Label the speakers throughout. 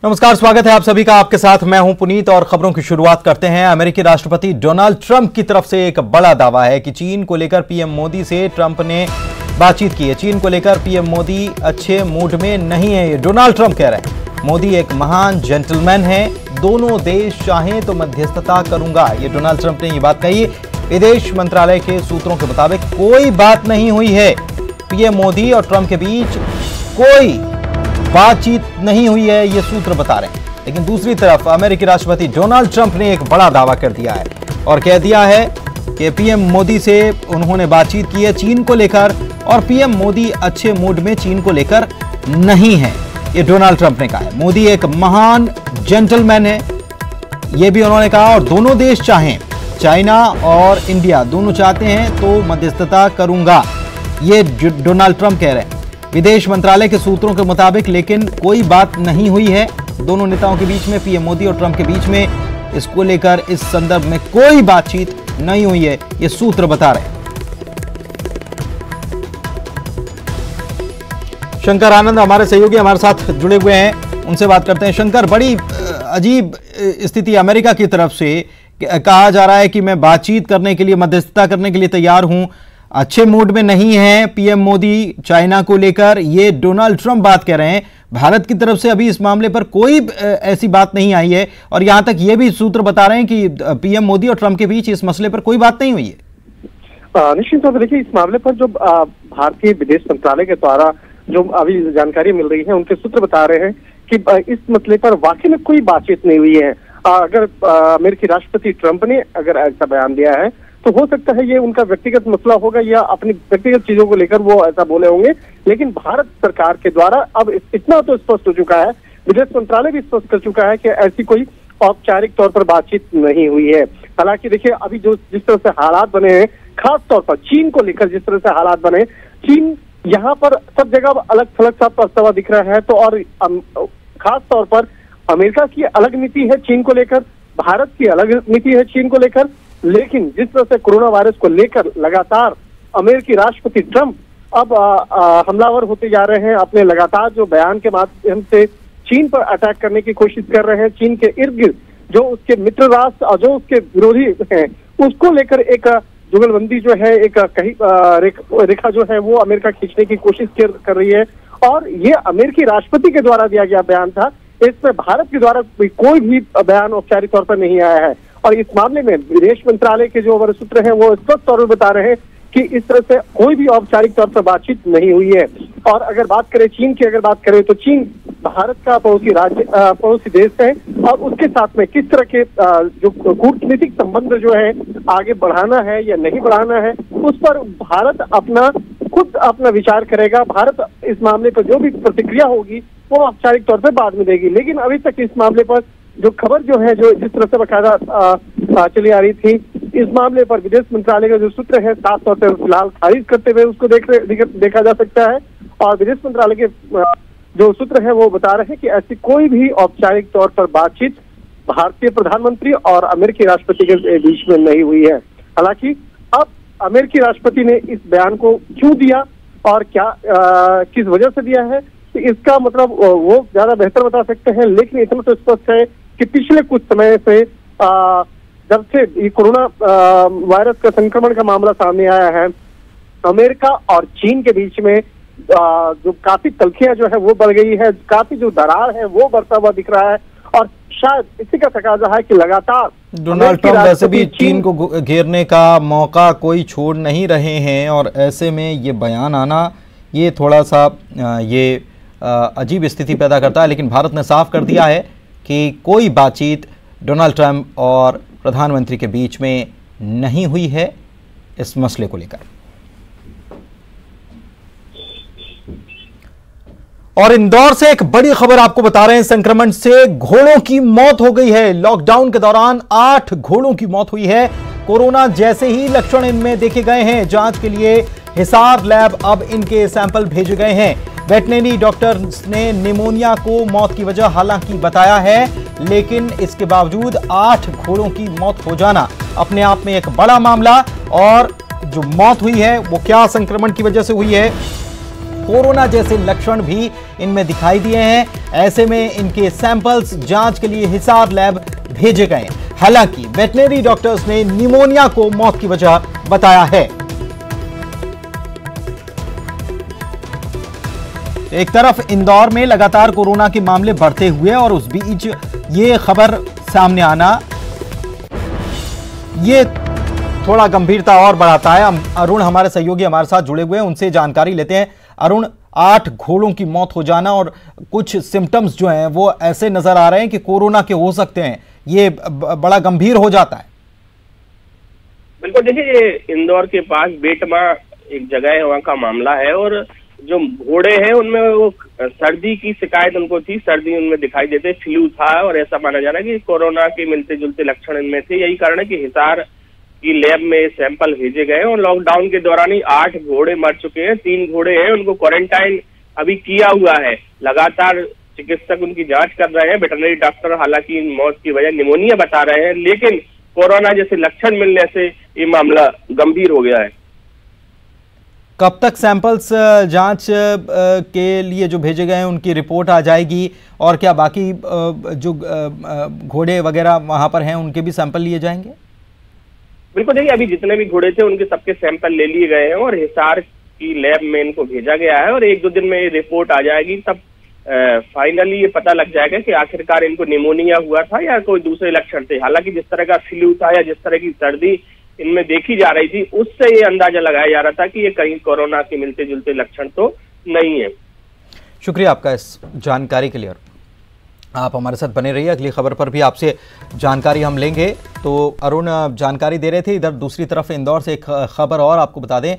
Speaker 1: नमस्कार, स्वागत है आप सभी का। आपके साथ मैं हूं पुनीत और खबरों की शुरुआत करते हैं। अमेरिकी राष्ट्रपति डोनाल्ड ट्रंप की तरफ से एक बड़ा दावा है कि चीन को लेकर पीएम मोदी से ट्रंप ने बातचीत की है। चीन को लेकर पीएम मोदी अच्छे मूड में नहीं है, ये डोनाल्ड ट्रंप कह रहे हैं। मोदी एक महान जेंटलमैन है, दोनों देश चाहें तो मध्यस्थता करूंगा, ये डोनाल्ड ट्रंप ने ये बात कही। विदेश मंत्रालय के सूत्रों के मुताबिक कोई बात नहीं हुई है, पीएम मोदी और ट्रंप के बीच कोई बातचीत नहीं हुई है, ये सूत्र बता रहे हैं। लेकिन दूसरी तरफ अमेरिकी राष्ट्रपति डोनाल्ड ट्रंप ने एक बड़ा दावा कर दिया है और कह दिया है कि पीएम मोदी से उन्होंने बातचीत की है चीन को लेकर, और पीएम मोदी अच्छे मूड में चीन को लेकर नहीं है, ये डोनाल्ड ट्रंप ने कहा है। मोदी एक महान जेंटलमैन है, ये भी उन्होंने कहा, और दोनों देश चाहें, चाइना और इंडिया दोनों चाहते हैं तो मध्यस्थता करूंगा, ये डोनाल्ड ट्रंप कह रहे हैं। विदेश मंत्रालय के सूत्रों के मुताबिक लेकिन कोई बात नहीं हुई है दोनों नेताओं के बीच में, पीएम मोदी और ट्रंप के बीच में इसको लेकर, इस संदर्भ में कोई बातचीत नहीं हुई है, ये सूत्र बता रहे हैं। शंकर आनंद हमारे सहयोगी हमारे साथ जुड़े हुए हैं, उनसे बात करते हैं। शंकर, बड़ी अजीब स्थिति अमेरिका की तरफ से कहा जा रहा है कि मैं बातचीत करने के लिए, मध्यस्थता करने के लिए तैयार हूं, अच्छे मूड में नहीं है पीएम मोदी चाइना को लेकर, ये डोनाल्ड ट्रंप बात कह रहे हैं। भारत की तरफ से अभी इस मामले पर कोई ऐसी बात नहीं आई है, और यहां तक ये भी सूत्र बता रहे हैं कि पीएम मोदी और ट्रंप के बीच इस मसले पर कोई बात नहीं हुई है।
Speaker 2: निश्चित तौर पर देखिए, इस मामले पर जो भारतीय विदेश मंत्रालय के द्वारा जो अभी जानकारी मिल रही है, उनके सूत्र बता रहे हैं कि इस मसले पर वाकई में कोई बातचीत नहीं हुई है। अगर अमेरिकी राष्ट्रपति ट्रंप ने अगर ऐसा बयान दिया है तो हो सकता है ये उनका व्यक्तिगत मसला होगा, या अपनी व्यक्तिगत चीजों को लेकर वो ऐसा बोले होंगे। लेकिन भारत सरकार के द्वारा अब इतना तो स्पष्ट हो चुका है, विदेश मंत्रालय भी स्पष्ट कर चुका है कि ऐसी कोई औपचारिक तौर पर बातचीत नहीं हुई है। हालांकि देखिए, अभी जो जिस तरह से हालात बने हैं, खास तौर पर चीन को लेकर जिस तरह से हालात बने, चीन यहाँ पर सब जगह अलग थलग सा पछतावा दिख रहा है। तो और खास तौर पर अमेरिका की अलग नीति है चीन को लेकर, भारत की अलग नीति है चीन को लेकर। लेकिन जिस तरह से कोरोना वायरस को लेकर लगातार अमेरिकी राष्ट्रपति ट्रंप अब हमलावर होते जा रहे हैं, अपने लगातार जो बयान के माध्यम से चीन पर अटैक करने की कोशिश कर रहे हैं, चीन के इर्द गिर्द जो उसके मित्र राष्ट्र और जो उसके विरोधी हैं, उसको लेकर एक जुगलबंदी जो है, एक कहीं रेखा जो है वो अमेरिका खींचने की कोशिश कर रही है। और ये अमेरिकी राष्ट्रपति के द्वारा दिया गया बयान था, इसमें भारत के द्वारा कोई भी बयान औपचारिक तौर पर नहीं आया है। और इस मामले में विदेश मंत्रालय के जो वरिष्ठ सूत्र हैं वो स्पष्ट तौर पर बता रहे हैं कि इस तरह से कोई भी औपचारिक तौर पर बातचीत नहीं हुई है। और अगर बात करें चीन की, अगर बात करें तो चीन भारत का पड़ोसी देश है, और उसके साथ में किस तरह के जो कूटनीतिक संबंध जो है आगे बढ़ाना है या नहीं बढ़ाना है, उस पर भारत खुद अपना विचार करेगा। भारत इस मामले पर जो भी प्रतिक्रिया होगी वो औपचारिक तौर पर बाद में देगी। लेकिन अभी तक इस मामले पर जो खबर जो है, जो जिस तरह से बकायदा चली आ रही थी, इस मामले पर विदेश मंत्रालय का जो सूत्र है साफ तौर पर फिलहाल खारिज करते हुए उसको देखा जा सकता है। और विदेश मंत्रालय के जो सूत्र है वो बता रहे हैं कि ऐसी कोई भी औपचारिक तौर पर बातचीत भारतीय प्रधानमंत्री और अमेरिकी राष्ट्रपति के बीच में नहीं हुई है। हालांकि अब अमेरिकी राष्ट्रपति ने इस बयान को क्यों दिया और क्या किस वजह से दिया है, तो इसका मतलब वो ज्यादा बेहतर बता सकते हैं। लेकिन इतना तो स्पष्ट है कि पिछले कुछ समय से जब से ये कोरोना वायरस का संक्रमण का मामला सामने आया है, अमेरिका और चीन के बीच में जो काफी तल्खियां जो है वो बढ़ गई है, काफी जो दरार है वो बढ़ता हुआ दिख रहा है। और शायद इसी का तकाजा है कि लगातार
Speaker 1: डोनाल्ड ट्रंप वैसे भी चीन को घेरने का मौका कोई छोड़ नहीं रहे हैं, और ऐसे में ये बयान आना ये थोड़ा सा ये अजीब स्थिति पैदा करता है। लेकिन भारत ने साफ कर दिया है कि कोई बातचीत डोनाल्ड ट्रंप और प्रधानमंत्री के बीच में नहीं हुई है इस मसले को लेकर। और इंदौर से एक बड़ी खबर आपको बता रहे हैं, संक्रमण से घोड़ों की मौत हो गई है। लॉकडाउन के दौरान 8 घोड़ों की मौत हुई है। कोरोना जैसे ही लक्षण इनमें देखे गए हैं, जांच के लिए हिसार लैब अब इनके सैंपल भेजे गए हैं। वेटनरी डॉक्टर्स ने निमोनिया को मौत की वजह हालांकि बताया है, लेकिन इसके बावजूद 8 घोड़ों की मौत हो जाना अपने आप में एक बड़ा मामला। और जो मौत हुई है वो क्या संक्रमण की वजह से हुई है, कोरोना जैसे लक्षण भी इनमें दिखाई दिए हैं। ऐसे में इनके सैंपल्स जांच के लिए हिसार लैब भेजे गए। हालांकि वेटनरी डॉक्टर्स ने निमोनिया को मौत की वजह बताया है। एक तरफ इंदौर में लगातार कोरोना के मामले बढ़ते हुए और उस बीच ये खबर सामने आना ये थोड़ा गंभीरता और बढ़ाता है। अरुण हमारे सहयोगी हमारे साथ जुड़े हुए हैं, उनसे जानकारी लेते हैं। अरुण, 8 घोड़ों की मौत हो जाना और कुछ सिम्टम्स जो हैं वो ऐसे नजर आ रहे हैं कि कोरोना के हो सकते हैं, ये बड़ा गंभीर हो जाता है।
Speaker 3: बिल्कुल, देखिए ये इंदौर के पास बेटमा एक जगह है, वहाँ का मामला है। और जो घोड़े हैं उनमें वो सर्दी की शिकायत उनको थी, सर्दी उनमें दिखाई देते, फ्लू था और ऐसा माना जा रहा है कि कोरोना के मिलते जुलते लक्षण इनमें थे। यही कारण है कि हिसार की लैब में सैंपल भेजे गए और लॉकडाउन के दौरान ही 8 घोड़े मर चुके हैं। 3 घोड़े हैं, उनको क्वारंटाइन अभी किया हुआ है। लगातार चिकित्सक उनकी जांच कर रहे हैं। वेटरनरी डॉक्टर हालांकि मौत की वजह निमोनिया बता रहे हैं, लेकिन कोरोना जैसे लक्षण मिलने से ये मामला गंभीर हो गया है।
Speaker 1: कब तक सैंपल्स जांच के लिए जो भेजे गए हैं उनकी रिपोर्ट आ जाएगी, और क्या बाकी जो घोड़े वगैरह वहां पर हैं उनके भी सैंपल लिए जाएंगे?
Speaker 3: बिल्कुल, देखिए अभी जितने भी घोड़े थे उनके सबके सैंपल ले लिए गए हैं और हिसार की लैब में इनको भेजा गया है और 1-2 दिन में ये रिपोर्ट आ जाएगी। तब फाइनली ये पता लग जाएगा कि आखिरकार इनको निमोनिया हुआ था या कोई दूसरे लक्षण थे। हालांकि जिस तरह का फ्लू था या जिस तरह की सर्दी इनमें देखी जा रही थी, उससे ये अंदाजा लगाया जा रहा था कि ये कहीं कोरोना के मिलते जुलते लक्षण तो नहीं है।
Speaker 1: शुक्रिया आपका इस जानकारी के लिए। आप हमारे साथ बने रहिए, अगली खबर पर भी आपसे जानकारी हम लेंगे। तो अरुण जानकारी दे रहे थे। इधर दूसरी तरफ इंदौर से एक खबर और आपको बता दें,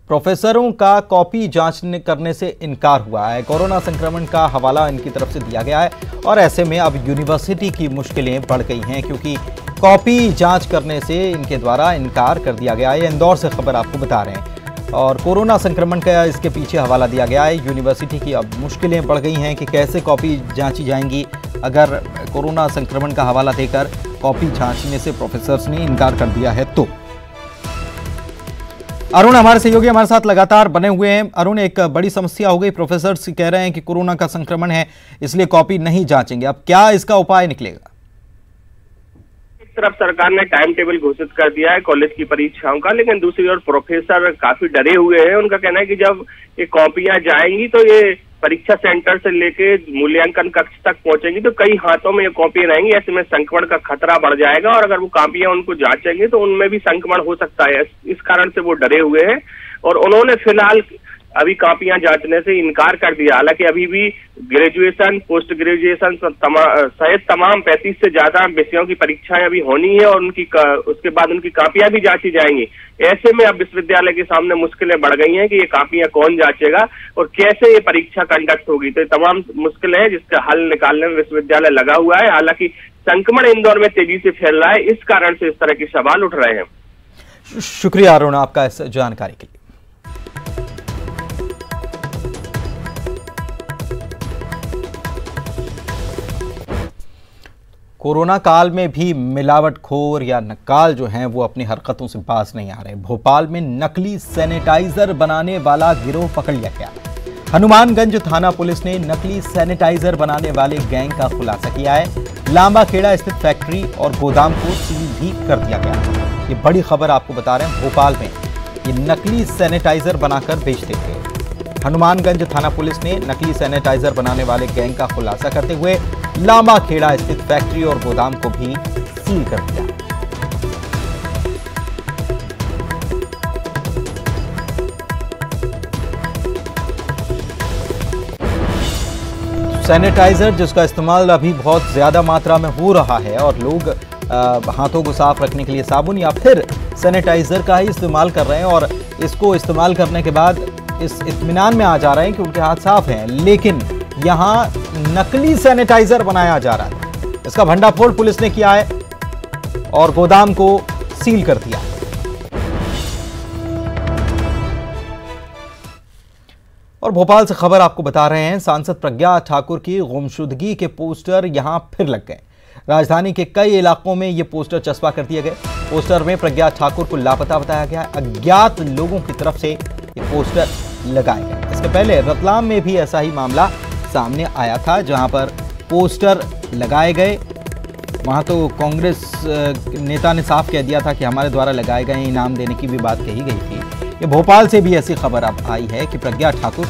Speaker 1: प्रोफेसरों का कॉपी जांच करने से इनकार हुआ है। कोरोना संक्रमण का हवाला इनकी तरफ से दिया गया है और ऐसे में अब यूनिवर्सिटी की मुश्किलें बढ़ गई हैं, क्योंकि कॉपी जांच करने से इनके द्वारा इनकार कर दिया गया है। इंदौर से खबर आपको बता रहे हैं और कोरोना संक्रमण का इसके पीछे हवाला दिया गया है। यूनिवर्सिटी की अब मुश्किलें बढ़ गई हैं कि कैसे कॉपी जांची जाएंगी अगर कोरोना संक्रमण का हवाला देकर कॉपी जांचने से प्रोफेसर्स ने इनकार कर दिया है तो। अरुण हमारे सहयोगी हमारे साथ लगातार बने हुए हैं। अरुण, एक बड़ी समस्या हो गई, प्रोफेसर्स कह रहे हैं कि कोरोना का संक्रमण है इसलिए कॉपी नहीं जांचेंगे। अब क्या इसका उपाय निकलेगा?
Speaker 3: एक तरफ सरकार ने टाइम टेबल घोषित कर दिया है कॉलेज की परीक्षाओं का, लेकिन दूसरी ओर प्रोफेसर काफी डरे हुए हैं। उनका कहना है कि जब ये कॉपियां जाएंगी तो ये परीक्षा सेंटर से लेके मूल्यांकन कक्ष तक पहुंचेंगी तो कई हाथों में ये कॉपियां रहेंगी। ऐसे में संक्रमण का खतरा बढ़ जाएगा और अगर वो कॉपियां उनको जांचेंगे तो उनमें भी संक्रमण हो सकता है। इस कारण से वो डरे हुए हैं और उन्होंने फिलहाल अभी कॉपियां जांचने से इनकार कर दिया। हालांकि अभी भी ग्रेजुएशन, पोस्ट ग्रेजुएशन सहित तमाम 35 से ज्यादा विषयों की परीक्षाएं अभी होनी है और उसके बाद उनकी कॉपियां भी जांची जाएंगी। ऐसे में अब विश्वविद्यालय के सामने मुश्किलें बढ़ गई हैं कि ये कॉपियां कौन जांचेगा और कैसे ये परीक्षा कंडक्ट होगी। तो तमाम मुश्किलें हैं जिसका हल निकालने में विश्वविद्यालय लगा हुआ है। हालांकि संक्रमण इंदौर में तेजी से फैल रहा है, इस कारण से इस तरह के सवाल उठ रहे हैं।
Speaker 1: शुक्रिया अरुण आपका इस जानकारी के लिए। कोरोना काल में भी मिलावटखोर या नक्काल जो हैं वो अपनी हरकतों से बाज नहीं आ रहे। भोपाल में नकली सैनिटाइजर बनाने वाला गिरोह पकड़ लिया गया। हनुमानगंज थाना पुलिस ने नकली सैनिटाइजर बनाने वाले गैंग का खुलासा किया है। लांबा खेड़ा स्थित फैक्ट्री और गोदाम को सील भी कर दिया गया। ये बड़ी खबर आपको बता रहे हैं, भोपाल में ये नकली सैनिटाइजर बनाकर बेचते थे। हनुमानगंज थाना पुलिस ने नकली सैनिटाइजर बनाने वाले गैंग का खुलासा करते हुए लांबा खेड़ा स्थित फैक्ट्री और गोदाम को भी सील कर दिया। सैनिटाइजर जिसका इस्तेमाल अभी बहुत ज्यादा मात्रा में हो रहा है और लोग हाथों को साफ रखने के लिए साबुन या फिर सैनिटाइजर का ही इस्तेमाल कर रहे हैं और इसको इस्तेमाल करने के बाद इस इत्मीनान में आ जा रहे हैं कि उनके हाथ साफ हैं, लेकिन यहां नकली सैनिटाइजर बनाया जा रहा है। इसका भंडाफोड़ पुलिस ने किया है और गोदाम को सील कर दिया। और भोपाल से खबर आपको बता रहे हैं, सांसद प्रज्ञा ठाकुर की गुमशुदगी के पोस्टर यहां फिर लग गए। राजधानी के कई इलाकों में ये पोस्टर चस्पा कर दिए गए। पोस्टर में प्रज्ञा ठाकुर को लापता बताया गया। अज्ञात लोगों की तरफ से ये पोस्टर लगाए गए। इसके पहले रतलाम में भी ऐसा ही मामला सामने आया था, जहां पर पोस्टर लगाए गए। वहां तो कांग्रेस नेता ने साफ कह दिया था कि हमारे द्वारा लगाए गए इनाम देने की भी बात कही गई थी। ये भोपाल से भी ऐसी खबर अब आई है कि प्रज्ञा ठाकुर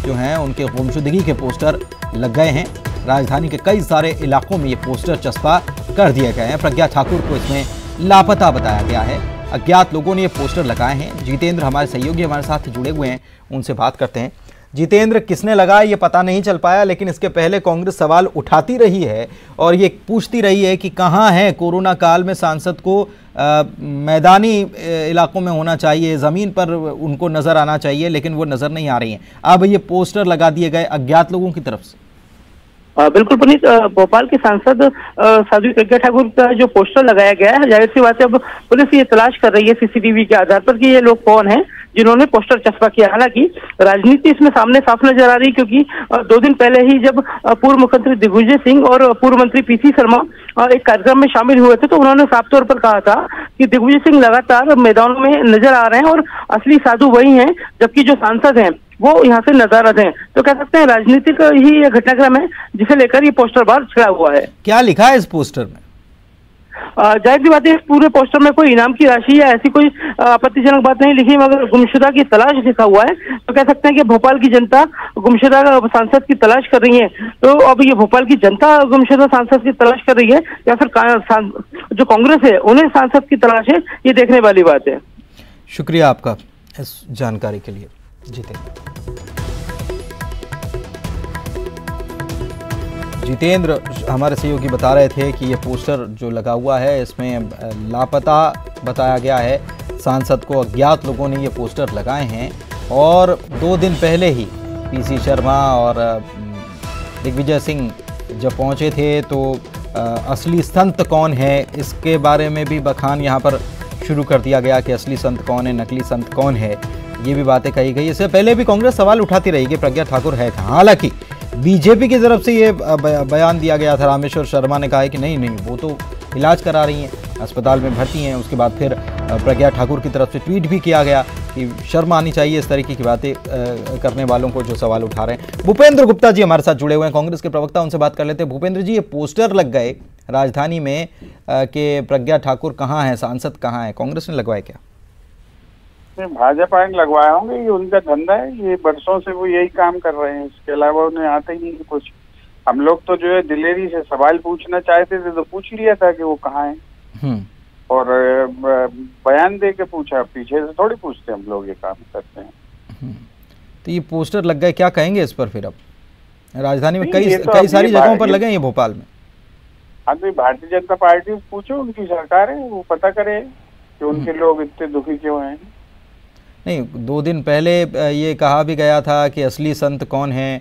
Speaker 1: जो हैं उनके गुमशुदगी के पोस्टर लग गए हैं। राजधानी के कई सारे इलाकों में ये पोस्टर चस्पा कर दिए गए हैं। प्रज्ञा ठाकुर को इसमें लापता बताया गया है। अज्ञात लोगों ने ये पोस्टर लगाए हैं। जितेंद्र हमारे सहयोगी हमारे साथ जुड़े हुए हैं, उनसे बात करते हैं। जितेंद्र, किसने लगाया ये पता नहीं चल पाया, लेकिन इसके पहले कांग्रेस सवाल उठाती रही है और ये पूछती रही है कि कहाँ है कोरोना काल में सांसद को मैदानी इलाकों में होना चाहिए, ज़मीन पर उनको नज़र आना चाहिए, लेकिन वो नज़र नहीं आ रही हैं। अब ये पोस्टर लगा दिए गए अज्ञात लोगों की तरफ से।
Speaker 4: बिल्कुल पुनीत, भोपाल के सांसद साध्वी प्रज्ञा ठाकुर का जो पोस्टर लगाया गया है, जाहिर सी बात है अब पुलिस ये तलाश कर रही है सीसीटीवी के आधार पर कि ये लोग कौन हैं जिन्होंने पोस्टर चस्पा किया। हालांकि राजनीति इसमें सामने साफ नजर आ रही, क्योंकि 2 दिन पहले ही जब पूर्व मुख्यमंत्री दिग्विजय सिंह और पूर्व मंत्री पीसी शर्मा एक कार्यक्रम में शामिल हुए थे, तो उन्होंने साफ तौर पर कहा था कि दिग्विजय सिंह लगातार मैदानों में नजर आ रहे हैं और असली साधु वही हैं, जबकि जो सांसद हैं वो यहाँ से नजारत हैं। तो कह सकते हैं राजनीतिक ही ये घटनाक्रम है जिसे लेकर ये पोस्टर बाहर छिड़ा हुआ है।
Speaker 1: क्या लिखा है इस पोस्टर में?
Speaker 4: जाहिर सी बात है इस पूरे पोस्टर में कोई इनाम की राशि या ऐसी कोई आपत्तिजनक बात नहीं लिखी, मगर गुमशुदा की तलाश लिखा हुआ है। तो कह सकते हैं कि भोपाल की जनता गुमशुदा सांसद की तलाश कर रही है। तो अब ये भोपाल की जनता गुमशुदा सांसद की तलाश कर रही है या फिर जो कांग्रेस है उन्हें सांसद की तलाश है, ये देखने वाली बात है।
Speaker 1: शुक्रिया आपका इस जानकारी के लिए जितेंद्र हमारे सहयोगी बता रहे थे कि ये पोस्टर जो लगा हुआ है इसमें लापता बताया गया है। सांसद को अज्ञात लोगों ने ये पोस्टर लगाए हैं और 2 दिन पहले ही पीसी शर्मा और दिग्विजय सिंह जब पहुंचे थे तो असली संत कौन है इसके बारे में भी बखान यहाँ पर शुरू कर दिया गया कि असली संत कौन है, नकली संत कौन है, ये भी बातें कही गई। इससे पहले भी कांग्रेस सवाल उठाती रही कि प्रज्ञा ठाकुर है कहाँ। हालांकि बीजेपी की तरफ से ये बयान दिया गया था, रामेश्वर शर्मा ने कहा है कि नहीं वो तो इलाज करा रही हैं, अस्पताल में भर्ती हैं। उसके बाद फिर प्रज्ञा ठाकुर की तरफ से ट्वीट भी किया गया कि शर्म आनी चाहिए इस तरीके की बातें करने वालों को जो सवाल उठा रहे हैं। भूपेंद्र गुप्ता जी हमारे साथ जुड़े हुए हैं, कांग्रेस के प्रवक्ता, उनसे बात कर लेते हैं। भूपेंद्र जी, ये पोस्टर लग गए राजधानी में कि प्रज्ञा ठाकुर कहाँ है, सांसद कहाँ है, कांग्रेस ने लगवाए क्या?
Speaker 5: भाजपा ने लगवाए होंगे, ये उनका धंधा है, ये बरसों से वो यही काम कर रहे हैं, इसके अलावा उन्हें आता ही नहीं कुछ। हम लोग तो जो है दिलेरी से सवाल पूछना चाहते थे तो पूछ लिया था कि वो कहाँ है, और बयान दे के पूछा, पीछे से थोड़ी पूछते हम लोग, ये काम करते हैं।
Speaker 1: तो ये पोस्टर लग गए, क्या कहेंगे इस पर? फिर अब राजधानी में कई सारी जगहों पर लगे, ये भोपाल में।
Speaker 5: अभी भारतीय जनता पार्टी से पूछो, उनकी सरकार है, वो पता करे कि उनके लोग इतने दुखी क्यों हैं।
Speaker 1: नहीं, 2 दिन पहले ये कहा भी गया था कि असली संत कौन है।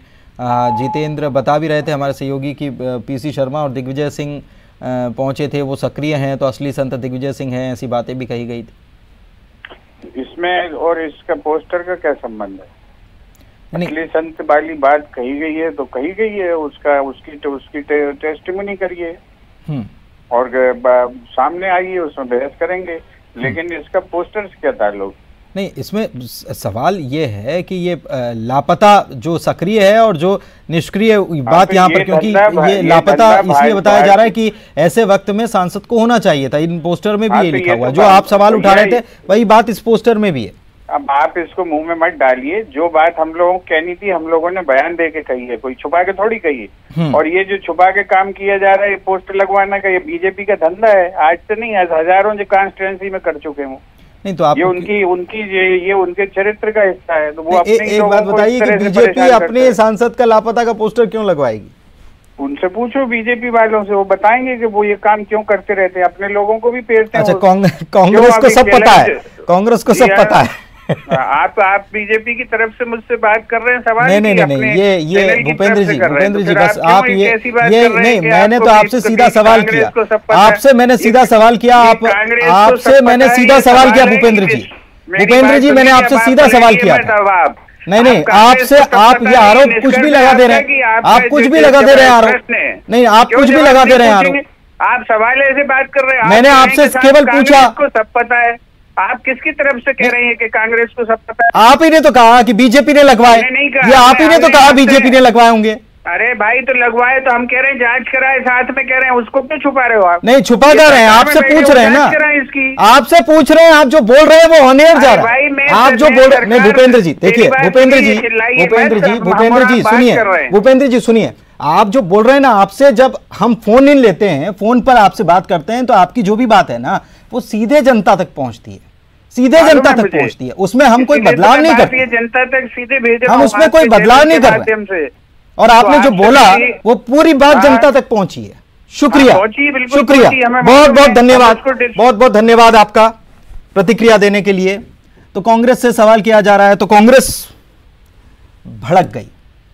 Speaker 1: जितेंद्र बता भी रहे थे हमारे सहयोगी कि पीसी शर्मा और दिग्विजय सिंह पहुंचे थे, वो सक्रिय हैं, तो असली संत दिग्विजय सिंह हैं, ऐसी बातें भी कही गई थी।
Speaker 5: इसमें और इसका पोस्टर का क्या संबंध है? असली संत वाली बात कही गई है तो कही गई है, उसकी टेस्टिमनी करिए और सामने आइए, उसमें बहस करेंगे, लेकिन इसका पोस्टर से क्या ताल्लुक?
Speaker 1: नहीं, इसमें सवाल ये है कि ये लापता जो सक्रिय है और जो निष्क्रिय बात यहाँ पर, क्योंकि ये लापता इसलिए बताया जा रहा है कि ऐसे वक्त में सांसद को होना चाहिए था। इन पोस्टर में भी ये लिखा हुआ है, जो आप सवाल उठा रहे थे वही बात इस पोस्टर में भी है।
Speaker 5: अब आप इसको मुंह में मत डालिए, जो बात हम लोगों को कहनी थी हम लोगों ने बयान दे के कही है, कोई छुपा के थोड़ी कही है। और ये जो छुपा के काम किया जा रहा है पोस्टर लगवाना का, ये बीजेपी का धंधा है, आज से नहीं, आज हजारों जो कॉन्स्टिट्यूएंसी में कर चुके हैं।
Speaker 1: नहीं तो आप
Speaker 5: ये उनके चरित्र का हिस्सा है, तो वो अपने
Speaker 1: एक बात बताइए कि बीजेपी अपने सांसद का लापता का पोस्टर क्यों लगवाएगी?
Speaker 5: उनसे पूछो बीजेपी वालों से, वो बताएंगे कि वो ये काम क्यों करते रहते हैं, अपने लोगों को भी पेरते हैं।
Speaker 1: अच्छा, कांग्रेस को सब पता है, कांग्रेस को सब पता है।
Speaker 5: आप बीजेपी की तरफ से मुझसे बात कर रहे हैं, सवाल
Speaker 1: नहीं, ये भूपेंद्र जी बस आप ये नहीं, मैंने तो आपसे सीधा सवाल किया, आपसे मैंने सीधा सवाल किया, आपसे मैंने सीधा सवाल किया भूपेंद्र जी, मैंने आपसे सीधा सवाल किया था। नहीं, आपसे आप ये आरोप कुछ भी लगा दे रहे हैं, आप कुछ भी लगा दे रहे हैं आरोप, नहीं आप कुछ भी लगा दे रहे हैं आरोप।
Speaker 5: आप सवाल ऐसे बात कर रहे हैं,
Speaker 1: मैंने आपसे केवल पूछा,
Speaker 5: सब पता है, आप किसकी तरफ से कह रहे हैं कि कांग्रेस को सब पता है?
Speaker 1: आप ही ने तो कहा कि बीजेपी ने लगवाए।
Speaker 5: नहीं कहा,
Speaker 1: ये आप ही ने तो कहा बीजेपी ने लगवाए होंगे।
Speaker 5: अरे भाई तो लगवाए, तो हम कह रहे हैं जांच कराए, साथ में कह रहे हैं, उसको क्यों छुपा रहे हो आप?
Speaker 1: नहीं छुपा कर रहे हैं, आपसे पूछ रहे हैं ना, आपसे पूछ रहे हैं। आप जो बोल रहे हैं वो ऑन एयर जा रहा है। आप जो बोल रहे हैं, भूपेंद्र जी देखिए, भूपेंद्र जी सुनिए, भूपेंद्र जी सुनिए, आप जो बोल रहे हैं ना, आपसे जब हम फोन इन लेते हैं, फोन पर आपसे बात करते हैं, तो आपकी जो भी बात है ना वो सीधे जनता तक पहुंचती है, सीधे जनता तक पहुंचती है। उसमें हम कोई बदलाव नहीं करते,
Speaker 5: जनता तक सीधे भेज,
Speaker 1: हम उसमें कोई बदलाव नहीं कर रहे। और आपने जो बोला वो पूरी बात जनता तक पहुंची है। शुक्रिया, शुक्रिया, बहुत बहुत धन्यवाद, बहुत बहुत धन्यवाद आपका प्रतिक्रिया देने के लिए। तो कांग्रेस से सवाल किया जा रहा है, तो कांग्रेस भड़क गई।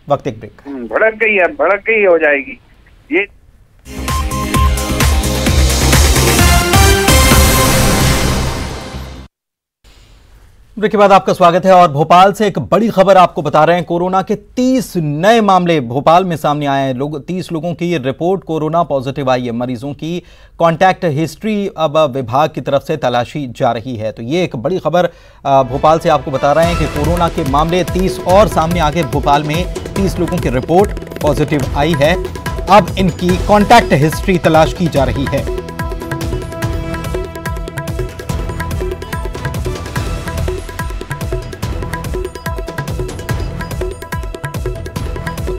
Speaker 1: वक्त एक ब्रेक।
Speaker 5: भड़क गई है, भड़क गई हो जाएगी ये।
Speaker 1: ब्रेक के बाद आपका स्वागत है और भोपाल से एक बड़ी खबर आपको बता रहे हैं। कोरोना के 30 नए मामले भोपाल में सामने आए हैं। 30 लोगों की रिपोर्ट कोरोना पॉजिटिव आई है। मरीजों की कांटेक्ट हिस्ट्री अब विभाग की तरफ से तलाशी जा रही है। तो ये एक बड़ी खबर भोपाल से आपको बता रहे हैं कि कोरोना के मामले 30 और सामने आ गए। भोपाल में 30 लोगों की रिपोर्ट पॉजिटिव आई है। अब इनकी कांटेक्ट हिस्ट्री तलाश की जा रही है।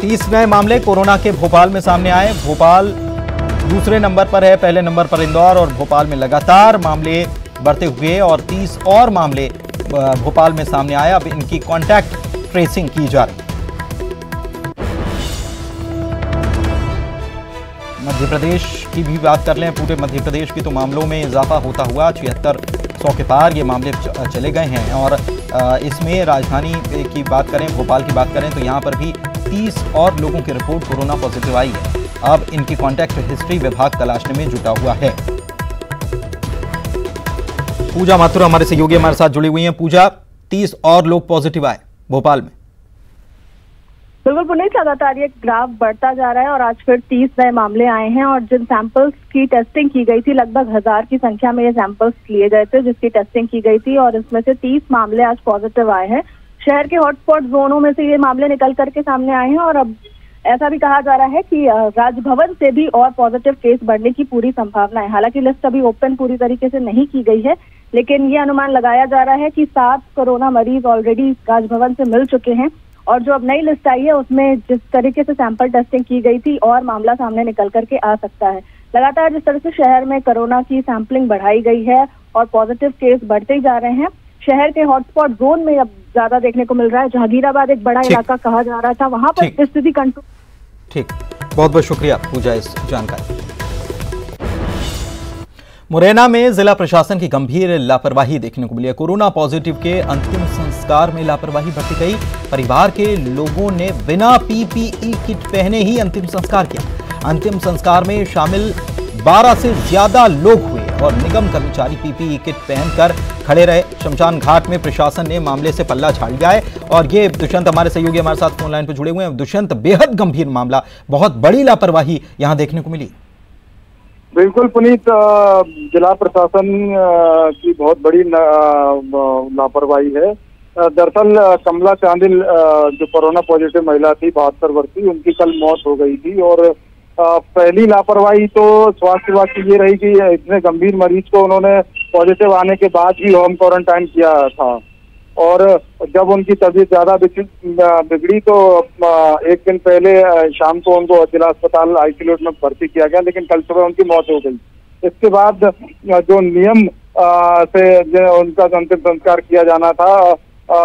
Speaker 1: 30 नए मामले कोरोना के भोपाल में सामने आए। भोपाल दूसरे नंबर पर है, पहले नंबर पर इंदौर, और भोपाल में लगातार मामले बढ़ते हुए और 30 और मामले भोपाल में सामने आए। अब इनकी कांटेक्ट ट्रेसिंग की जा रही है। मध्य प्रदेश की भी बात कर लें, पूरे मध्य प्रदेश की तो मामलों में इजाफा होता हुआ 7600 के पार ये मामले चले गए हैं। और इसमें राजधानी की बात करें, भोपाल की बात करें, तो यहाँ पर भी 30 और लोगों की रिपोर्ट कोरोना पॉजिटिव आई है। अब इनकी कांटेक्ट हिस्ट्री विभाग तलाशने में जुटा हुआ है। पूजा माथुर हमारे सहयोगी हमारे साथ जुड़ी हुई हैं। पूजा, 30 और लोग पॉजिटिव आए भोपाल में।
Speaker 6: बिल्कुल पुनीत, लगातार ये ग्राफ बढ़ता जा रहा है और आज फिर 30 नए मामले आए हैं। और जिन सैंपल्स की टेस्टिंग की गई थी, लगभग 1000 की संख्या में ये सैंपल्स लिए गए थे जिसकी टेस्टिंग की गई थी, और इसमें से 30 मामले आज पॉजिटिव आए हैं। शहर के हॉटस्पॉट जोनों में से ये मामले निकल करके सामने आए हैं। और अब ऐसा भी कहा जा रहा है कि राजभवन से भी और पॉजिटिव केस बढ़ने की पूरी संभावना है। हालांकि लिस्ट अभी ओपन पूरी तरीके से नहीं की गई है, लेकिन ये अनुमान लगाया जा रहा है कि 7 कोरोना मरीज ऑलरेडी राजभवन से मिल चुके हैं। और जो अब नई लिस्ट आई है उसमें जिस तरीके से सैंपल टेस्टिंग की गई थी और मामला सामने निकल करके आ सकता है। लगातार जिस तरह से शहर में कोरोना की सैंपलिंग बढ़ाई गई है और पॉजिटिव केस बढ़ते ही जा रहे हैं, शहर के हॉटस्पॉट जोन में अब ज्यादा देखने को मिल रहा है। जहांगीराबाद एक बड़ा इलाका कहा जा रहा था, वहां पर स्थिति कंट्रोल।
Speaker 1: ठीक, बहुत बहुत शुक्रिया पूजा इस जानकारी। मुरैना में जिला प्रशासन की गंभीर लापरवाही देखने को मिली है। कोरोना पॉजिटिव के अंतिम संस्कार में लापरवाही बरती गई। परिवार के लोगों ने बिना पीपीई किट पहने ही अंतिम संस्कार किया। अंतिम संस्कार में शामिल 12 से ज्यादा लोग हुए और निगम कर्मचारी पीपीई किट पहनकर खड़े रहे। शमशान घाट में प्रशासन ने मामले से पल्ला झाड़ लिया है। और ये दुष्यंत हमारे सहयोगी हमारे साथ फोन लाइन पर जुड़े हुए हैं। दुष्यंत, बेहद गंभीर मामला, बहुत बड़ी लापरवाही यहां देखने को मिली।
Speaker 7: बिल्कुल पुनीत, जिला प्रशासन की बहुत बड़ी लापरवाही है। दरअसल कमला चांदिल जो कोरोना पॉजिटिव महिला थी, 72 वर्षीय, उनकी कल मौत हो गई थी। और पहली लापरवाही तो स्वास्थ्य विभाग की ये रही कि इतने गंभीर मरीज को उन्होंने पॉजिटिव आने के बाद भी होम क्वारंटाइन किया था। और जब उनकी तबीयत ज्यादा बिगड़ी तो एक दिन पहले शाम को उनको जिला अस्पताल आइसोलेट में भर्ती किया गया, लेकिन कल सुबह उनकी मौत हो गई। इसके बाद जो नियम से उनका अंतिम संस्कार किया जाना था,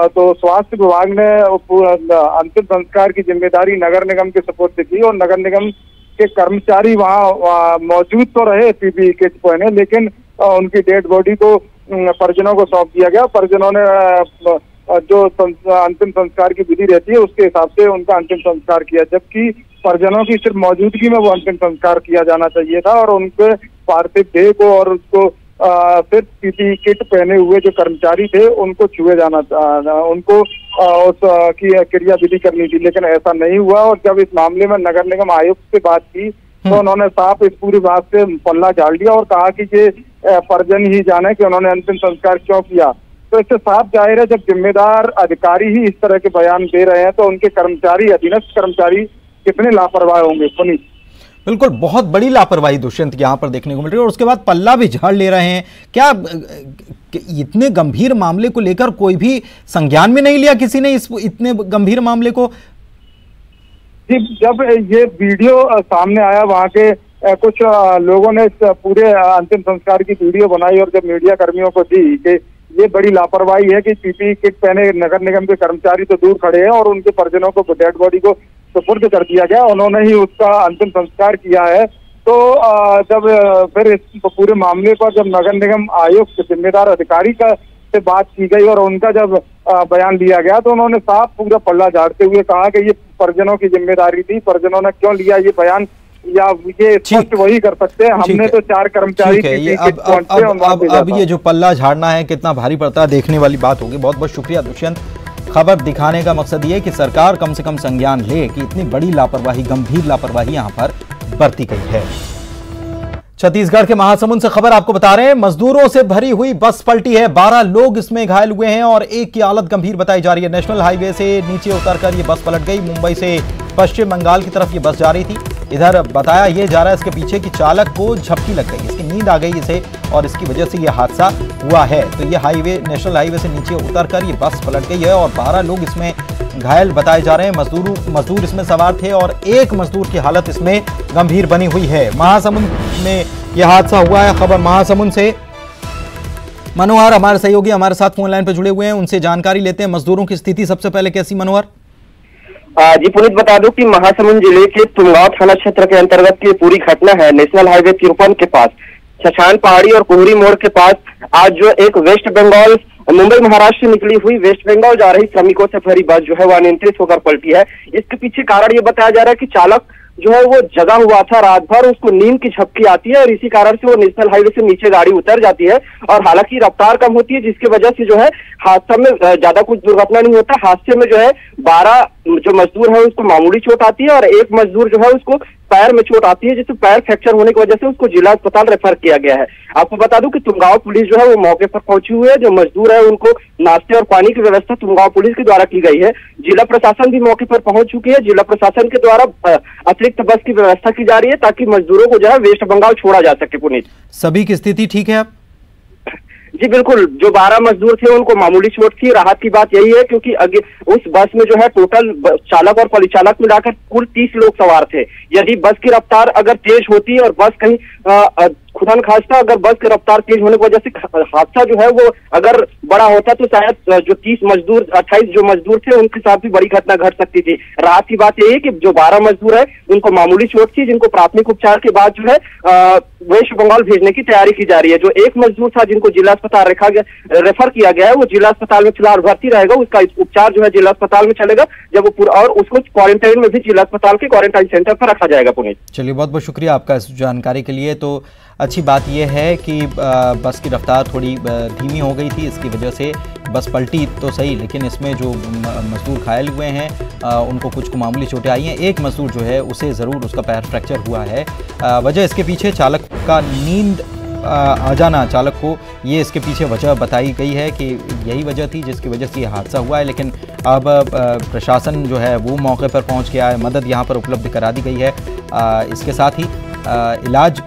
Speaker 7: तो स्वास्थ्य विभाग ने अंतिम संस्कार की जिम्मेदारी नगर निगम के सुपुर्द की। और नगर निगम के कर्मचारी वहाँ मौजूद तो रहे पीपीई किट पहने, लेकिन उनकी डेड बॉडी को परिजनों को सौंप दिया गया। परिजनों ने जो अंतिम संस्कार की विधि रहती है उसके हिसाब से उनका अंतिम संस्कार किया, जबकि परिजनों की सिर्फ मौजूदगी में वो अंतिम संस्कार किया जाना चाहिए था। और उनके पार्थिव देह को और उसको सिर्फ पीपीई किट पहने हुए जो कर्मचारी थे उनको छुए जाना, उनको उसकी क्रिया विधि करनी थी, लेकिन ऐसा नहीं हुआ। और जब इस मामले में नगर निगम आयुक्त से बात की तो उन्होंने साफ इस पूरी बात से पल्ला झाड़ लिया और कहा कि ये परिजन ही जाने कि उन्होंने अंतिम संस्कार क्यों किया। तो इससे साफ जाहिर है, जब जिम्मेदार अधिकारी ही इस तरह के बयान दे रहे हैं तो उनके कर्मचारी, अधीनस्थ कर्मचारी कितने लापरवाह होंगे पुनीत।
Speaker 1: बिल्कुल, बहुत बड़ी लापरवाही दुष्यंत यहाँ पर देखने को मिल रही है और उसके बाद पल्ला भी झाड़ ले रहे हैं। क्या इतने गंभीर मामले को लेकर कोई भी संज्ञान में नहीं लिया किसी ने इस इतने गंभीर मामले को?
Speaker 7: जी, जब ये वीडियो सामने आया, वहाँ के कुछ लोगों ने इस पूरे अंतिम संस्कार की वीडियो बनाई और जब मीडिया कर्मियों को दी कि ये बड़ी लापरवाही है कि पीपीई किट पहने नगर निगम के कर्मचारी तो दूर खड़े हैं और उनके परिजनों को डेड बॉडी को सुपुर्द कर दिया गया, उन्होंने ही उसका अंतिम संस्कार किया है। तो जब फिर इस पूरे मामले पर जब नगर निगम आयुक्त, जिम्मेदार अधिकारी का से बात की गई और उनका जब बयान लिया गया तो उन्होंने साफ पूरा पल्ला झाड़ते हुए कहा कि ये परिजनों की जिम्मेदारी थी, परिजनों ने क्यों लिया ये बयान, या ये स्पष्ट वही कर सकते हैं। हमने तो 4 कर्मचारी
Speaker 1: अब ये जो पल्ला झाड़ना है कितना भारी पड़ता है, देखने वाली बात होगी। बहुत बहुत शुक्रिया दुष्यंत। खबर दिखाने का मकसद ये कि सरकार कम से कम संज्ञान ले कि इतनी बड़ी लापरवाही, गंभीर लापरवाही यहां पर बरती गई है। छत्तीसगढ़ के महासमुंद से खबर आपको बता रहे हैं, मजदूरों से भरी हुई बस पलटी है, 12 लोग इसमें घायल हुए हैं और एक की हालत गंभीर बताई जा रही है। नेशनल हाईवे से नीचे उतरकर ये बस पलट गई। मुंबई से पश्चिम बंगाल की तरफ ये बस जा रही थी। इधर बताया यह जा रहा है इसके पीछे कि चालक को झपकी लग गई, इसकी नींद आ गई इसे और इसकी वजह से यह हादसा हुआ है। तो ये हाईवे, नेशनल हाईवे से नीचे उतरकर ये बस पलट गई है और 12 लोग इसमें घायल बताए जा रहे हैं। मजदूर इसमें सवार थे और एक मजदूर की हालत इसमें गंभीर बनी हुई है। महासमुंद में यह हादसा हुआ है। खबर महासमुंद से। मनोहर हमारे सहयोगी हमारे साथ फोन लाइन पर जुड़े हुए हैं, उनसे जानकारी लेते हैं। मजदूरों की स्थिति सबसे पहले कैसी मनोहर?
Speaker 8: जी पुनीत, बता दूं कि महासमुंद जिले के तुमगांव थाना क्षेत्र के अंतर्गत की पूरी घटना है। नेशनल हाईवे 53 के पास छछान पहाड़ी और कोहरी मोड़ के पास आज जो एक वेस्ट बंगाल, मुंबई महाराष्ट्र से निकली हुई वेस्ट बंगाल जा रही श्रमिकों से भरी बस जो है वो अनियंत्रित होकर पलटी है। इसके पीछे कारण ये बताया जा रहा है कि चालक जो है वो जगा हुआ था रात भर, उसको नींद की झपकी आती है और इसी कारण से वो नेशनल हाईवे से नीचे गाड़ी उतर जाती है और हालांकि रफ्तार कम होती है, जिसकी वजह से जो है हादसा में ज्यादा कुछ दुर्घटना नहीं होता। हादसे में जो है 12 जो मजदूर है उसको मामूली चोट आती है और एक मजदूर जो है उसको पैर में चोट आती है, जिससे पैर फ्रैक्चर होने की वजह से उसको जिला अस्पताल रेफर किया गया है। आपको बता दूं कि तुमगांव पुलिस जो है वो मौके पर पहुंची हुई है। जो मजदूर है उनको नाश्ते और पानी की व्यवस्था तुमगांव पुलिस के द्वारा की गई है। जिला प्रशासन भी मौके पर पहुंच चुकी है। जिला प्रशासन के द्वारा अतिरिक्त बस की व्यवस्था की जा रही है ताकि मजदूरों को जो है वेस्ट बंगाल छोड़ा जा सके। पुनीत,
Speaker 1: सभी की स्थिति ठीक है?
Speaker 8: जी बिल्कुल, जो 12 मजदूर थे उनको मामूली चोट थी। राहत की बात यही है क्योंकि उस बस में जो है टोटल चालक और परिचालक मिलाकर कुल 30 लोग सवार थे। यदि बस की रफ्तार अगर तेज होती और बस कहीं खुदा न खास्ता अगर बस की रफ्तार तेज होने की वजह से हादसा जो है वो अगर बड़ा होता तो शायद जो 28 जो मजदूर थे उनके साथ भी बड़ी घटना घट सकती थी। राहत की बात यही है कि जो 12 मजदूर है उनको मामूली चोट थी, जिनको प्राथमिक उपचार के बाद जो है वेस्ट बंगाल भेजने की तैयारी की जा रही है। जो एक मजदूर था जिनको जिला अस्पताल रेफर किया गया है वो जिला अस्पताल में फिलहाल भर्ती रहेगा। उसका उपचार जो है जिला अस्पताल में चलेगा जब वो पूरा, और उसको क्वारंटाइन में भी जिला अस्पताल के क्वारंटाइन सेंटर पर रखा जाएगा। पुनीत,
Speaker 1: चलिए बहुत बहुत शुक्रिया आपका इस जानकारी के लिए। तो अच्छी बात यह है कि बस की रफ्तार थोड़ी धीमी हो गई थी, इसकी वजह से बस पलटी तो सही, लेकिन इसमें जो मजदूर घायल हुए हैं उनको कुछ को मामूली चोटें आई हैं। एक मजदूर जो है उसे ज़रूर उसका पैर फ्रैक्चर हुआ है। वजह इसके पीछे चालक का नींद आ जाना, चालक को ये इसके पीछे वजह बताई गई है कि यही वजह थी जिसकी वजह से ये हादसा हुआ है। लेकिन अब प्रशासन जो है वो मौके पर पहुंच गया है, मदद यहाँ पर उपलब्ध करा दी गई है। इसके साथ ही इलाज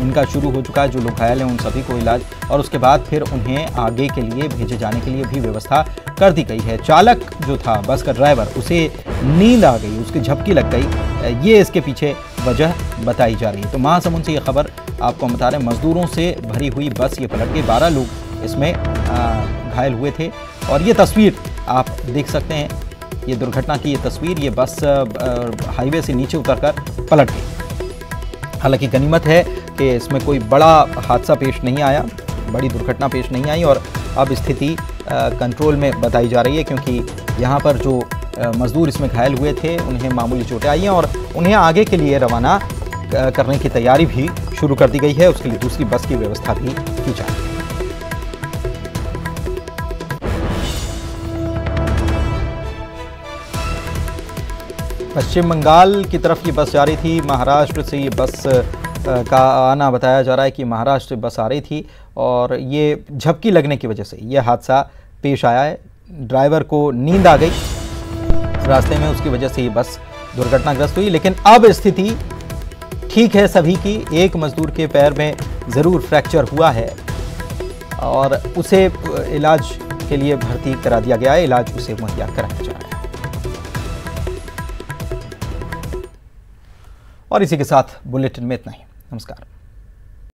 Speaker 1: इनका शुरू हो चुका है, जो लोग घायल हैं उन सभी को इलाज, और उसके बाद फिर उन्हें आगे के लिए भेजे जाने के लिए भी व्यवस्था कर दी गई है। चालक जो था, बस का ड्राइवर, उसे नींद आ गई, उसकी झपकी लग गई, ये इसके पीछे वजह बताई जा रही है। तो महासमुंद से ये खबर आपको बता रहे हैं, मजदूरों से भरी हुई बस ये पलट गई, 12 लोग इसमें घायल हुए थे और ये तस्वीर आप देख सकते हैं, ये दुर्घटना की ये तस्वीर, ये बस हाईवे से नीचे उतरकर पलट गई। हालांकि गनीमत है कि इसमें कोई बड़ा हादसा पेश नहीं आया, बड़ी दुर्घटना पेश नहीं आई और अब स्थिति कंट्रोल में बताई जा रही है, क्योंकि यहाँ पर जो मजदूर इसमें घायल हुए थे उन्हें मामूली चोटें आई हैं और उन्हें आगे के लिए रवाना करने की तैयारी भी शुरू कर दी गई है। उसके लिए दूसरी बस की व्यवस्था भी की जा रही है। पश्चिम बंगाल की तरफ ये बस जा रही थी। महाराष्ट्र से ये बस का आना बताया जा रहा है कि महाराष्ट्र से बस आ रही थी और ये झपकी लगने की वजह से ये हादसा पेश आया है। ड्राइवर को नींद आ गई रास्ते में, उसकी वजह से ये बस दुर्घटनाग्रस्त हुई। लेकिन अब स्थिति ठीक है सभी की। एक मजदूर के पैर में ज़रूर फ्रैक्चर हुआ है और उसे इलाज के लिए भर्ती करा दिया गया है। इलाज उसे मुहैया कराया जा रहा है। और इसी के साथ बुलेटिन में इतना ही। नमस्कार।